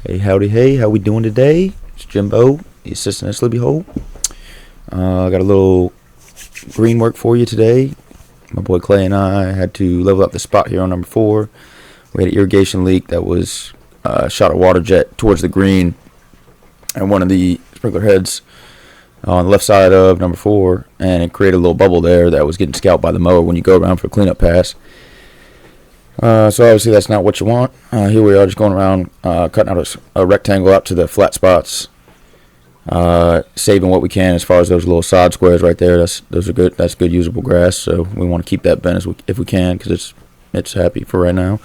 Hey, howdy, hey, how we doing today? It's Jimbo, the assistant at Sleepy Hole. I got a little green work for you today. My boy Clay and I had to level up the spot here on number 4. We had an irrigation leak that was shot a water jet towards the green, and one of the sprinkler heads on the left side of number 4, and it created a little bubble there that was getting scalped by the mower when you go around for a cleanup pass. So obviously that's not what you want. Here we are just going around cutting out a rectangle out to the flat spots, saving what we can as far as those little sod squares right there. Those are good. That's good usable grass. So we want to keep that bent if we can, because it's happy for right now.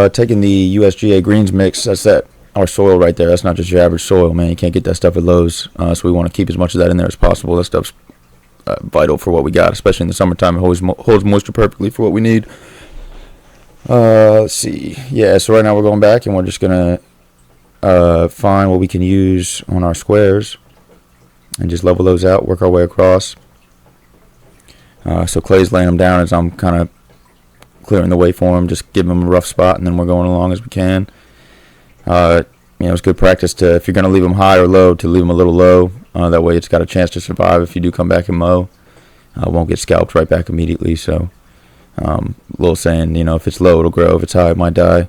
Taking the USGA greens mix. That's our soil right there. That's not just your average soil, man. You can't get that stuff at Lowe's. So we want to keep as much of that in there as possible. That stuff's vital for what we got, especially in the summertime. It holds moisture perfectly for what we need. Let's see. Yeah, so right now we're going back and we're just going to find what we can use on our squares and just level those out, work our way across. So Clay's laying them down as I'm kind of clearing the way for him, just giving him a rough spot, and then we're going along as we can. It's good practice if you're going to leave them high or low, to leave them a little low. That way it's got a chance to survive if you do come back and mow. Won't get scalped right back immediately, so... little saying, if it's low, it'll grow. If it's high, it might die.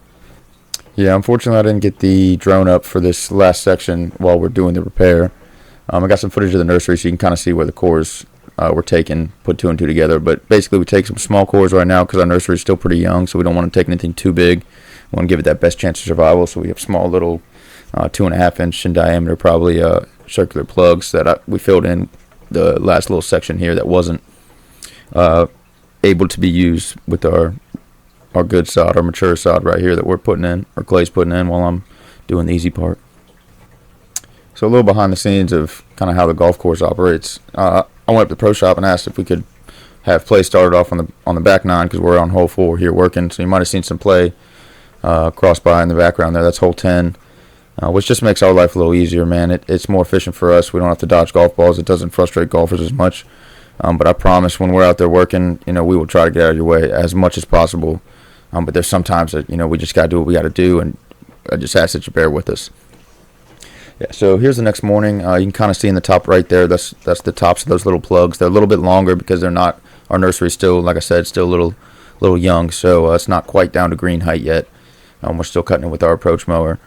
Yeah, unfortunately, I didn't get the drone up for this last section while we're doing the repair. I got some footage of the nursery so you can kind of see where the cores were taken, put 2 and 2 together. But basically, we take some small cores right now because our nursery is still pretty young, so we don't want to take anything too big. We want to give it that best chance of survival, so we have small little 2.5-inch in diameter, probably circular plugs that we filled in the last little section here that wasn't able to be used with our good sod, our mature sod right here that we're putting in, or Clay's putting in while I'm doing the easy part. So a little behind the scenes of kind of how the golf course operates. I went up to the pro shop and asked if we could have play started off on the back 9, because we're on hole 4 here working. So you might have seen some play cross by in the background there. That's hole 10, which just makes our life a little easier, man. It's more efficient for us. We don't have to dodge golf balls. It doesn't frustrate golfers as much. But I promise when we're out there working, we will try to get out of your way as much as possible. But there's sometimes that, we just got to do what we got to do, and I just ask that you bear with us. Yeah, so here's the next morning. You can kind of see in the top right there, that's the tops of those little plugs. They're a little bit longer because they're not, our nursery is still, like I said, still a little young, so it's not quite down to green height yet. We're still cutting it with our approach mower.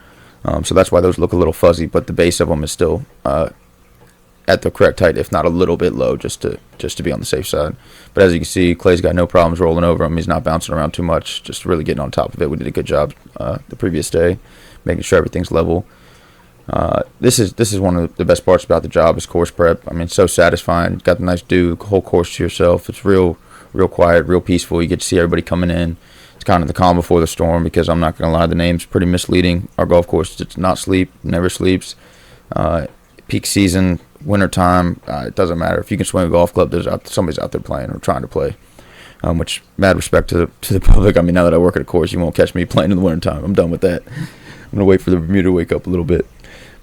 So that's why those look a little fuzzy, but the base of them is still at the correct height, if not a little bit low, just to be on the safe side. But as you can see, Clay's got no problems rolling over him. He's not bouncing around too much, just really getting on top of it. We did a good job the previous day, making sure everything's level. This is one of the best parts about the job, is course prep. I mean, it's so satisfying. Got the nice whole course to yourself. It's real quiet, real peaceful. You get to see everybody coming in. It's kind of the calm before the storm, because I'm not going to lie, the name's pretty misleading. Our golf course does not sleep, never sleeps. Peak season, wintertime, it doesn't matter. If you can swing a golf club, somebody's out there playing or trying to play. Which, mad respect to the public. I mean, now that I work at a course, you won't catch me playing in the wintertime. I'm done with that. I'm going to wait for the Bermuda to wake up a little bit.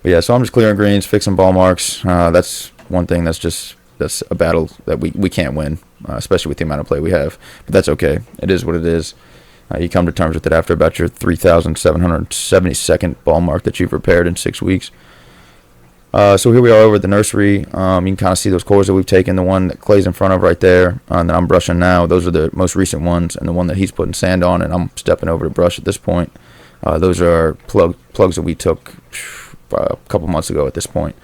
But yeah, so I'm just clearing greens, fixing ball marks. That's one thing that's a battle that we can't win, especially with the amount of play we have. But that's okay. It is what it is. You come to terms with it after about your 3,772nd ball mark that you've repaired in 6 weeks. So here we are over at the nursery. You can kind of see those cores that we've taken. The one that Clay's in front of right there, and that I'm brushing now. Those are the most recent ones, and the one that he's putting sand on, and I'm stepping over to brush at this point. Those are plugs that we took a couple months ago at this point.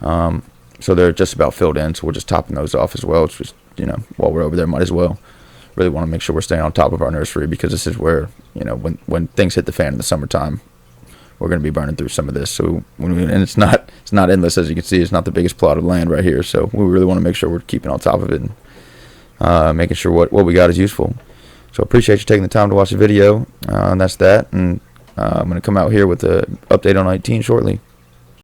So they're just about filled in, so we're just topping those off as well. It's just, while we're over there, might as well. Really want to make sure we're staying on top of our nursery, because this is where, when things hit the fan in the summertime, we're going to be burning through some of this. So and it's not endless, as you can see. It's not the biggest plot of land right here. So we really want to make sure we're keeping on top of it and making sure what we got is useful. So appreciate you taking the time to watch the video. And that's that. And I'm going to come out here with an update on 19 shortly.